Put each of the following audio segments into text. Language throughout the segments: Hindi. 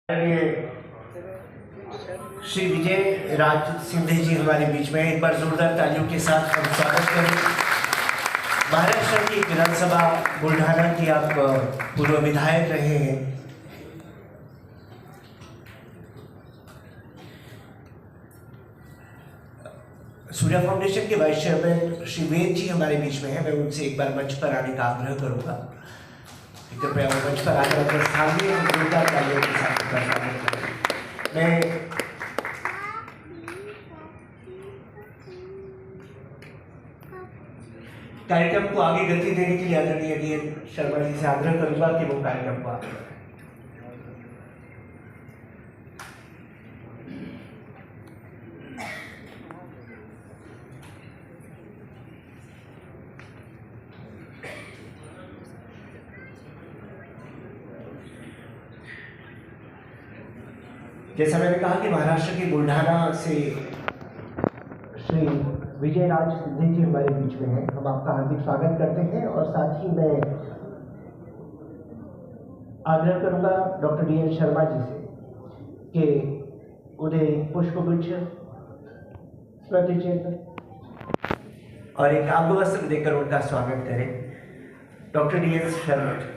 श्री विजय राज सिंधे जी हमारे बीच में। एक बार जोरदार तालियों के साथ हम स्वागत करें। महाराष्ट्र की विधानसभा बुल्ढाना की आप पूर्व विधायक रहे हैं। सूर्या फाउंडेशन के वाइस चेयरमैन श्री वेद जी हमारे बीच में हैं। मैं उनसे एक बार मंच पर आने का आग्रह करूंगा। कृपया वो मंच पर आकर अपने स्थान में हम जोरदार तालियों के साथ स्वागत करें। मैं कार्यक्रम को आगे गति देने के लिए आदरणीय डीएन शर्मा जी से आग्रह करूंगा कि वो कार्यक्रम को आगे बढ़ाएं। जैसा मैंने कहा कि महाराष्ट्र के बुल्ढाना से श्री विजय राज सिंधे जी हमारे बीच में हैं। हम आपका हार्दिक स्वागत करते हैं और साथ ही मैं आग्रह करूंगा डॉक्टर डीएन शर्मा जी से कि उन्हें पुष्पगुच्छ, स्मृति चिन्ह और एक अंगवस्त्र देकर उनका स्वागत करें। Doctor DN Sharma ji.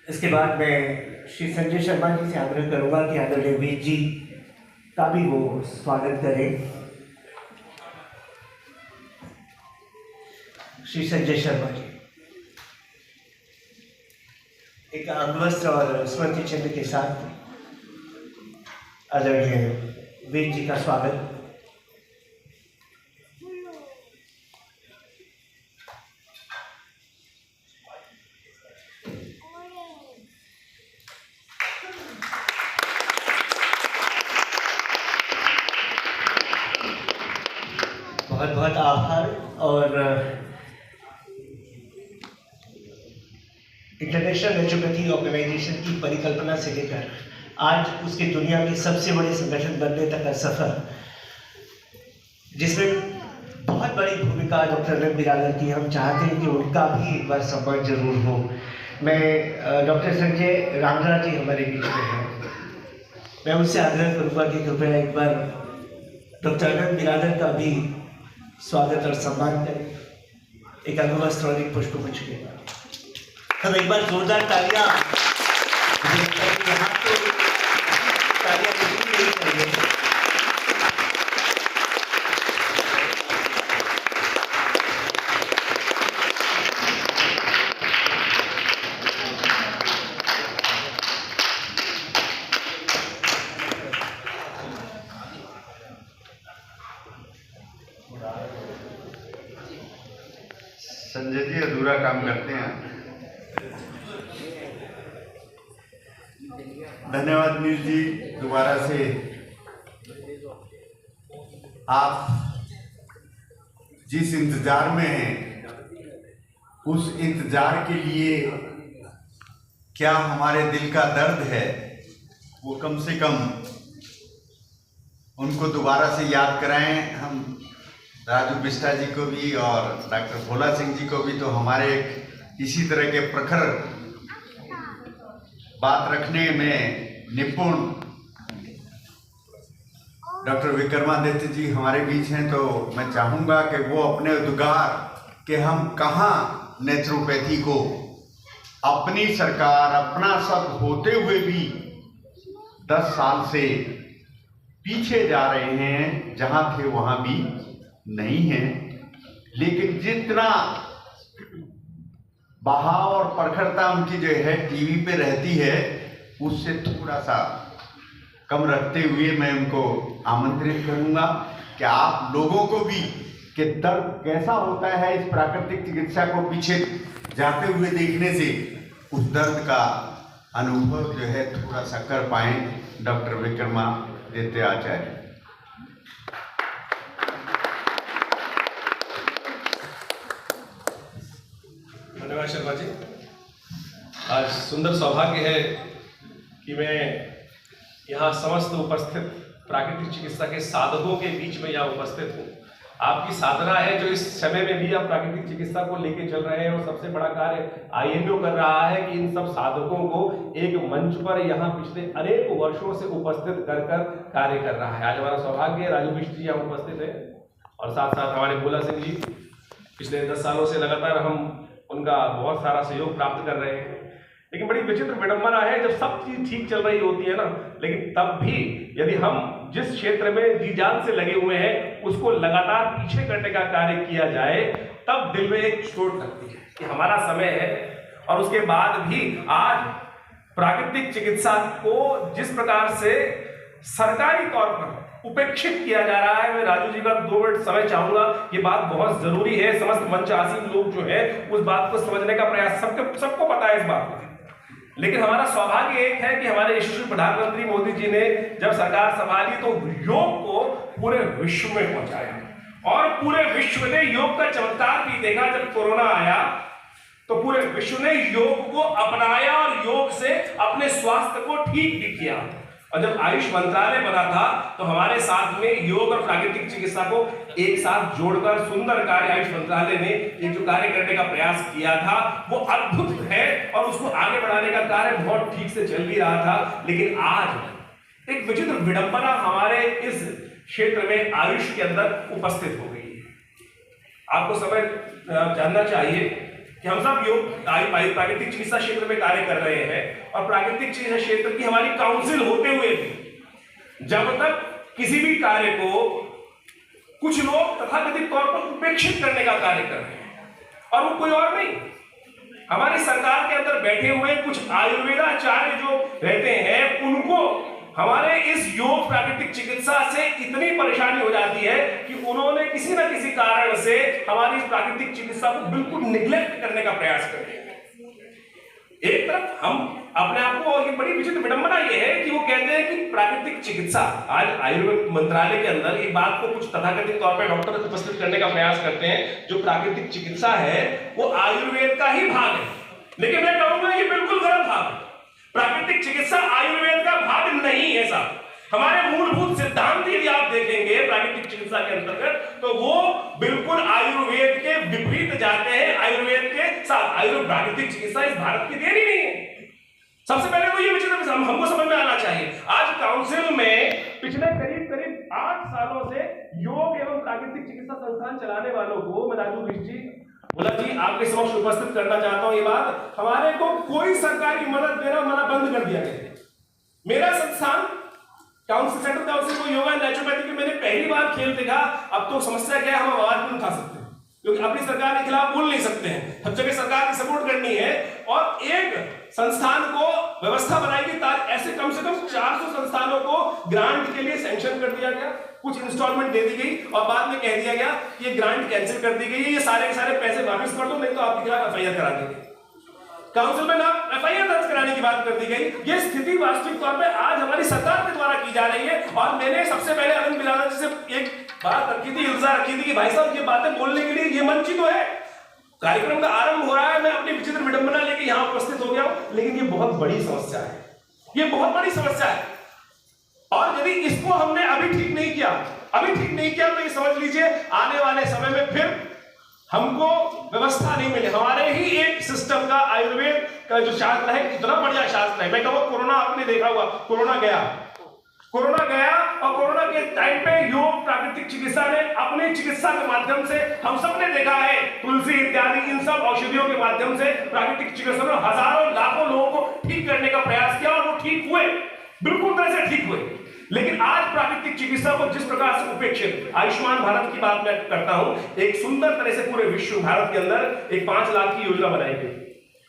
इसके बाद मैं श्री संजय शर्मा जी से आग्रह करूंगा कि आदरणीय वेद जी का भी वो स्वागत करें। श्री संजय शर्मा जी एक अंगवस्त्र और स्मृति चिन्ह के साथ आदरणीय वेद जी का स्वागत। बहुत बहुत आभार। और इंटरनेशनल नेचुरोपैथी ऑर्गेनाइजेशन की परिकल्पना से लेकर आज उसके दुनिया के सबसे बड़े संगठन बनने तक का सफर, जिसमें बहुत बड़ी भूमिका डॉक्टर अनंत बिरादर की, हम चाहते हैं कि उनका भी एक बार सम्मान जरूर हो। मैं डॉक्टर संजय रामराज जी हमारे बीच में हैं। मैं उनसे आग्रह करूँगा कि कृपया एक बार डॉक्टर अनंत बिरादर का भी स्वागत और सम्मान करें एक अंगवस्त्र और एक पुष्पगुच्छ के बाद। हम एक बार जोरदार तालियां यहाँ तो तालियां नहीं चाहिए। संजय जी अधूरा काम करते हैं। धन्यवाद नील जी, दोबारा से आप जिस इंतजार में हैं उस इंतजार के लिए क्या हमारे दिल का दर्द है वो कम से कम उनको दोबारा से याद कराएं। हम राजू बिष्टा जी को भी और डॉक्टर भोला सिंह जी को भी तो हमारे इसी तरह के प्रखर बात रखने में निपुण डॉक्टर विक्रमादित्य जी हमारे बीच हैं, तो मैं चाहूँगा कि वो अपने उद्गार कि हम कहाँ नेचुरोपैथी को अपनी सरकार अपना सब होते हुए भी 10 साल से पीछे जा रहे हैं, जहां थे वहां भी नहीं हैं। लेकिन जितना बहाव और प्रखरता उनकी जो है टीवी पे रहती है, उससे थोड़ा सा कम रखते हुए मैं उनको आमंत्रित करूंगा कि आप लोगों को भी कि दर्द कैसा होता है इस प्राकृतिक चिकित्सा को पीछे जाते हुए देखने से, उस दर्द का अनुभव जो है थोड़ा सा कर पाए। डॉक्टर विक्रमादित्य आचार्य। धन्यवाद शर्मा जी। आज सुंदर सौभाग्य है कि मैं यहाँ समस्त उपस्थित प्राकृतिक चिकित्सा के साधकों के बीच में यहाँ उपस्थित हूँ। आपकी साधना है जो इस समय में भी आप प्राकृतिक चिकित्सा को लेके चल रहे हैं, और सबसे बड़ा कार्य IMO कर रहा है कि इन सब साधकों को एक मंच पर यहाँ पिछले अनेक वर्षों से उपस्थित कर कार्य कर रहा है। आज हमारा सौभाग्य है राजू बिष्ट जी यहाँ उपस्थित है, और साथ साथ हमारे भोला सिंह जी। पिछले 10 सालों से लगातार हम उनका बहुत सारा सहयोग प्राप्त कर रहे हैं। लेकिन बड़ी विचित्र विडंबना है, जब सब चीज ठीक चल रही होती है ना, लेकिन तब भी यदि हम जिस क्षेत्र में जी जान से लगे हुए हैं उसको लगातार पीछे करने का कार्य किया जाए, तब दिल में एक चोट लगती है कि हमारा समय है। और उसके बाद भी आज प्राकृतिक चिकित्सा को जिस प्रकार से सरकारी तौर पर उपेक्षित किया जा रहा है, मैं राजू जी का 2 मिनट समय चाहूंगा। ये बात बहुत जरूरी है, समस्त मंच आसीन लोग जो है उस बात को समझने का प्रयास, सबको पता है इस बात को। लेकिन हमारा सौभाग्य एक है कि हमारे यशस्वी प्रधानमंत्री मोदी जी ने जब सरकार संभाली तो योग को पूरे विश्व में पहुंचाया, और पूरे विश्व ने योग का चमत्कार भी देखा। जब कोरोना आया तो पूरे विश्व ने योग को अपनाया और योग से अपने स्वास्थ्य को ठीक भी किया। और जब आयुष मंत्रालय बना था तो हमारे साथ में योग और प्राकृतिक चिकित्सा को एक साथ जोड़कर सुंदर कार्य आयुष मंत्रालय ने एक जो कार्य करने का प्रयास किया था वो अद्भुत है, और उसको आगे बढ़ाने का कार्य बहुत ठीक से चल भी रहा था। लेकिन आज एक विचित्र विडंबना हमारे इस क्षेत्र में आयुष के अंदर उपस्थित हो गई है। आपको समय जानना चाहिए कि हम सब योग प्राकृतिक चिकित्सा क्षेत्र में कार्य कर रहे हैं, और प्राकृतिक चिकित्सा क्षेत्र की हमारी काउंसिल होते हुए भी जब तक किसी भी कार्य को कुछ लोग तथाकथित तौर पर उपेक्षित करने का कार्य कर रहे हैं, और वो कोई और नहीं, हमारी सरकार के अंदर बैठे हुए कुछ आयुर्वेदाचार्य जो रहते हैं, उनको हमारे इस योग प्राकृतिक चिकित्सा से इतनी परेशानी हो जाती है कि उन्होंने किसी न किसी कारण से हमारी इस प्राकृतिक चिकित्सा को बिल्कुल निग्लेक्ट करने का प्रयास कर रहे हैं। एक तरफ हम अपने आप को, ये बड़ी विचित्र विडंबना ये है कि वो कहते हैं कि प्राकृतिक चिकित्सा, आज आयुर्वेद मंत्रालय के अंदर एक बात को कुछ तथाकथित तौर पर डॉक्टर उपस्थित करने का प्रयास करते हैं, जो प्राकृतिक चिकित्सा है वो आयुर्वेद का ही भाग है। लेकिन मैं कहूंगा ये बिल्कुल गलत भाग है। प्राकृतिक चिकित्सा आयुर्वेद का भाग नहीं है साहब। हमारे मूलभूत सिद्धांत यदि आप देखेंगे प्राकृतिक चिकित्सा के अंतर्गत, तो वो बिल्कुल आयुर्वेद के विपरीत जाते हैं। आयुर्वेद के साथ आयुर्वेद प्राकृतिक चिकित्सा इस भारत की देन ही नहीं है। सबसे पहले तो ये विचार हमको समझ में आना चाहिए। आज काउंसिल में पिछले करीब 8 सालों से योग एवं प्राकृतिक चिकित्सा संस्थान चलाने वालों को मैं राजू बिष्ट जी, बोला जी आपके समक्ष उपस्थित करना चाहता हूं। ये बात, हमारे को कोई सरकारी मदद देना मना बंद कर दिया गया। मेरा संस्थान काउंसिल, सेंट्रल काउंसिल को योगा नेचुरोपैथी के मैंने पहली बार खेल देखा। अब तो समस्या क्या है, हम आवाज नहीं उठा सकते क्योंकि अपनी सरकार के खिलाफ बोल नहीं सकते हैं। हर जगह सरकार की सपोर्ट करनी है, और एक संस्थान को व्यवस्था बनाएगी ताकि ऐसे कम से कम 400 संस्थानों को ग्रांट के लिए सैंक्शन कर दिया गया, कुछ इंस्टॉलमेंट दे दी गई, और बाद में कह दिया गया कि ये ग्रांट कैंसिल कर दी गई है, ये सारे के सारे पैसे वापस कर दो, नहीं तो आपके खिलाफ FIR करा देंगे। काउंसिल में ना FIR दर्ज कराने की बात कर दी गई। ये स्थिति वास्तविक तौर पे आज हमारी सरकार के द्वारा की जा रही है। और मैंने सबसे पहले अरविंद बिलाना जी से एक बात रखी थी, इल्जा रखी थी कि भाई साहब ये बातें बोलने के लिए ये मंच ही तो है, कार्यक्रम का आरंभ हो रहा है, मैं अपनी विचित्र विडंबना लेके यहाँ उपस्थित हो गया हूं। लेकिन ये बहुत बड़ी समस्या है, ये बहुत बड़ी समस्या है, और यदि इसको हमने अभी ठीक नहीं किया तो ये समझ लीजिए आने वाले समय में फिर हमको व्यवस्था नहीं मिले। हमारे ही एक सिस्टम का, आयुर्वेद का जो शास्त्र है, इतना बढ़िया शास्त्र है। मैं कहूँ कोरोना आपने देखा हुआ, कोरोना गया और कोरोना के टाइम पे योग प्राकृतिक चिकित्सा ने अपनी चिकित्सा के माध्यम से, हम सब ने देखा है, तुलसी इत्यादि इन सब औषधियों के माध्यम से प्राकृतिक चिकित्सा ने हजारों लाखों लोगों को ठीक करने का प्रयास किया, और वो ठीक हुए, बिल्कुल तरह से ठीक हुए। लेकिन आज प्राकृतिक चिकित्सा को जिस प्रकार से उपेक्षित, आयुष्मान भारत की बात मैं करता हूं, एक सुंदर तरह से पूरे विश्व भारत के अंदर एक 5 लाख की योजना बनाई गई,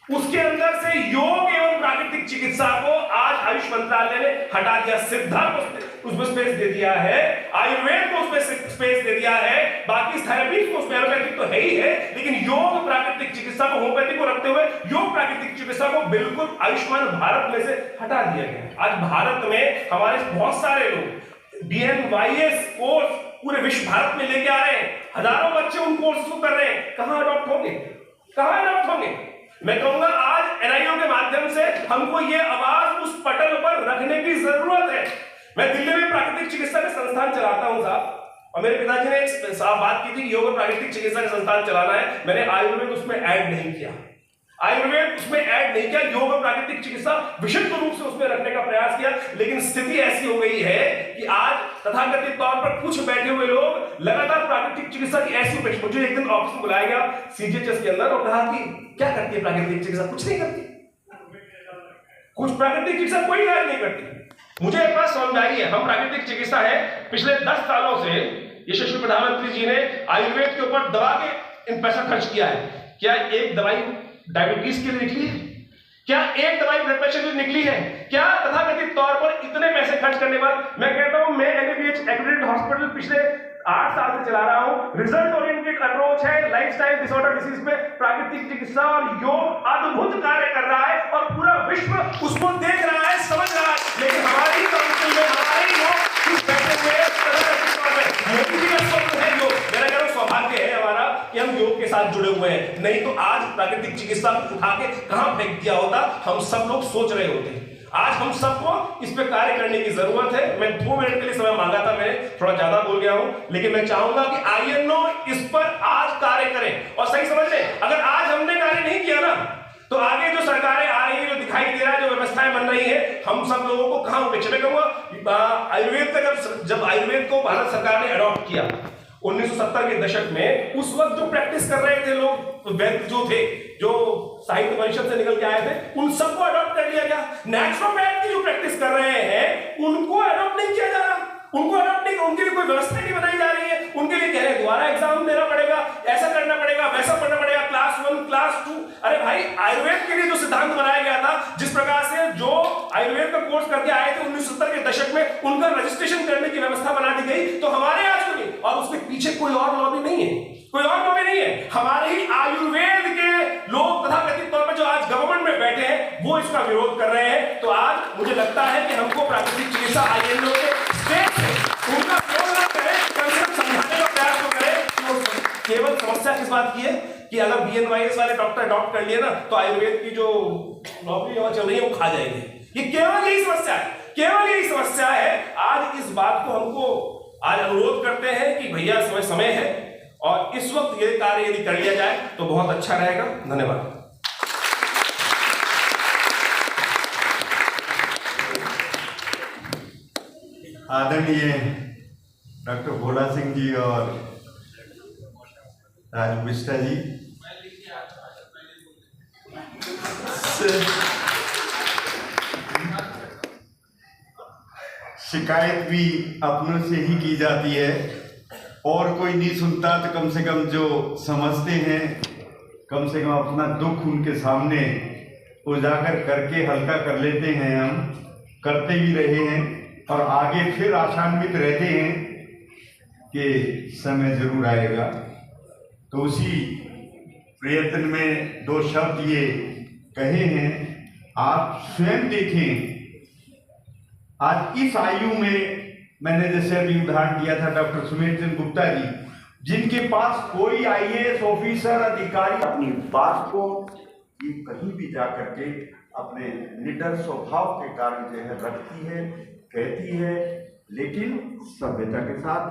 उसके अंदर से योग एवं प्राकृतिक चिकित्सा को आज आयुष मंत्रालय ने हटा दिया। सिद्धा को उसमें स्पेस दे दिया है, आयुर्वेद को उसमें स्पेस दे दिया है, बाकी थेरेपीज को उसमें, एलोपैथिक तो है ही है, लेकिन योग प्राकृतिक चिकित्सा को, होम्योपैथिक को रखते हुए योग प्राकृतिक चिकित्सा को बिल्कुल आयुष्मान भारत में से हटा दिया गया। आज भारत में हमारे बहुत सारे लोग BNYS कोर्स पूरे विश्व भारत में लेके आ रहे हैं, हजारों बच्चे उन कोर्स को कर रहे हैं। कहां अडॉप्ट होंगे, कहां अडॉप्ट होंगे? मैं कहूंगा आज NIO के माध्यम से हमको ये आवाज उस पटल पर रखने की जरूरत है। मैं दिल्ली में प्राकृतिक चिकित्सा का संस्थान चलाता हूं साहब, और मेरे पिताजी ने एक साहब बात की थी कि योग प्राकृतिक चिकित्सा का संस्थान चलाना है। मैंने आयुर्वेद उसमें ऐड नहीं किया, आयुर्वेद उसमें ऐड नहीं किया, योग और प्राकृतिक चिकित्सा विशुद्ध रूप से उसमें रखने का प्रयास किया। लेकिन स्थिति ऐसी हो गई है कि आज तथाकथित तौर पर कुछ बैठे हुए लोग लगातार प्राकृतिक चिकित्सा की ऐसी उपेक्षा। मुझे एक दिन ऑफिस में बुलाया गया CGHS के अंदर और कहा कि क्या करती है प्राकृतिक चिकित्सा? कुछ नहीं करती, कुछ प्राकृतिक चिकित्सा कोई इलाज नहीं करती। मुझे एक बात समझ में आई है, हम प्राकृतिक चिकित्सा है पिछले 10 सालों से यशस्वी प्रधानमंत्री जी ने आयुर्वेद के ऊपर दवा के पैसा खर्च किया है। क्या एक दवाई डायबिटीज के लिए निकली है? क्या एक दवाई ब्लड प्रेशर के लिए निकली है? क्या तथाकथित तौर पर इतने पैसे खर्च करने के बाद, मैं कहता हूं मैं NABH एक्रेडिटेड हॉस्पिटल पिछले 8 साल से चला रहा हूं। रिजल्ट ओरिएंटेड अप्रोच है, लाइफस्टाइल डिसऑर्डर डिसीज में प्राकृतिक चिकित्सा और योग अद्भुत कार्य कर रहा है और पूरा विश्व उसको देख रहा है, समझ रहा है। लेकिन हमारी काउंसिल में हमारे लोग कुछ बैठे हुए मोदी जी का स्वप्न है योग। मेरा कह रहा हूं सौभाग्य है हमारा कि हम योग के साथ जुड़े हुए हैं, नहीं तो आज प्राकृतिक चिकित्सा को उठा के कहां फेंक दिया होता, हम सब लोग सोच रहे होते। आज हम सबको इस पे कार्य करने की जरूरत है। मैं 2 मिनट के लिए समय मांगा था, मैं थोड़ा ज्यादा बोल गया हूं, लेकिन मैं चाहूंगा कि INO इस पर आज कार्य करें। और सही समझ लें, अगर आज हमने कार्य नहीं किया ना, तो आगे जो सरकारें आ रही है, जो दिखाई दे रहा है, जो व्यवस्थाएं बन रही है, हम सब लोगों को कहां उपेक्षा। मैं कहूंगा आयुर्वेद का जब आयुर्वेद को भारत सरकार ने अडॉप्ट किया 1970 के दशक में, उस वक्त जो प्रैक्टिस कर रहे थे लोग, वैद्य जो थे, जो साहित्य परिषद से निकल के आए थे, उन सबको अडॉप्ट कर लिया गया। नेचुरोपैथ की जो प्रैक्टिस कर रहे हैं उनको अडॉप्ट नहीं किया जा रहा, उनको अडॉप्ट नहीं, उनके लिए कोई व्यवस्था नहीं बनाई जा रही है। उनके लिए कह रहे हैं दोबारा एग्जाम देना पड़ेगा, ऐसा करना पड़ेगा, वैसा पढ़ना पड़ेगा, क्लास 1 क्लास 2। अरे भाई, आयुर्वेद के लिए जो सिद्धांत बनाया गया था, जिस प्रकार से जो आयुर्वेद का कोर्स करके आए थे 1970 के दशक में, उनका रजिस्ट्रेशन करने की व्यवस्था बना दी गई, तो हमारे आज क्यों नहीं? और उसके पीछे कोई और लॉबी नहीं है, कोई और लॉबी नहीं है, हमारे ही आयुर्वेद के लोग तथाकथित तौर पर जो आज गवर्नमेंट में बैठे हैं, वो इसका विरोध कर रहे हैं। तो आज मुझे लगता है कि हमको प्राकृतिक चिकित्सा INO के स्टेट से उनका विरोध ना करें, कम से कम समझाने का प्रयास तो करें। केवल समस्या किस बात की है कि अगर BNYS वाले डॉक्टर अडॉप्ट कर लिए ना, तो आयुर्वेद की जो नौकरी चल रही है वो खा जाएंगे। ये केवल यही समस्या है, केवल यही समस्या है। आज इस बात को हमको आज अनुरोध करते हैं कि भैया समय है, और इस वक्त ये कार्य यदि कर लिया जाए तो बहुत अच्छा रहेगा। धन्यवाद। आदरणीय डॉक्टर भोला सिंह जी और राजू मिश्रा जी, शिकायत भी अपनों से ही की जाती है, और कोई नहीं सुनता तो कम से कम जो समझते हैं, कम से कम अपना दुख उनके सामने उजागर करके हल्का कर लेते हैं। हम करते भी रहे हैं और आगे फिर आशान्वित रहते हैं कि समय जरूर आएगा। तो उसी प्रयत्न में 2 शब्द ये कहे हैं। आप स्वयं देखें, आज इस आयु में, मैंने जैसे अभी उदाहरण दिया था डॉक्टर सुमेर चंद गुप्ता जी, जिनके पास कोई IAS ऑफिसर अधिकारी अपनी बात को ये कहीं भी जा करके अपने निडर स्वभाव के कारण जो है रखती है, कहती है, लेकिन सभ्यता के साथ,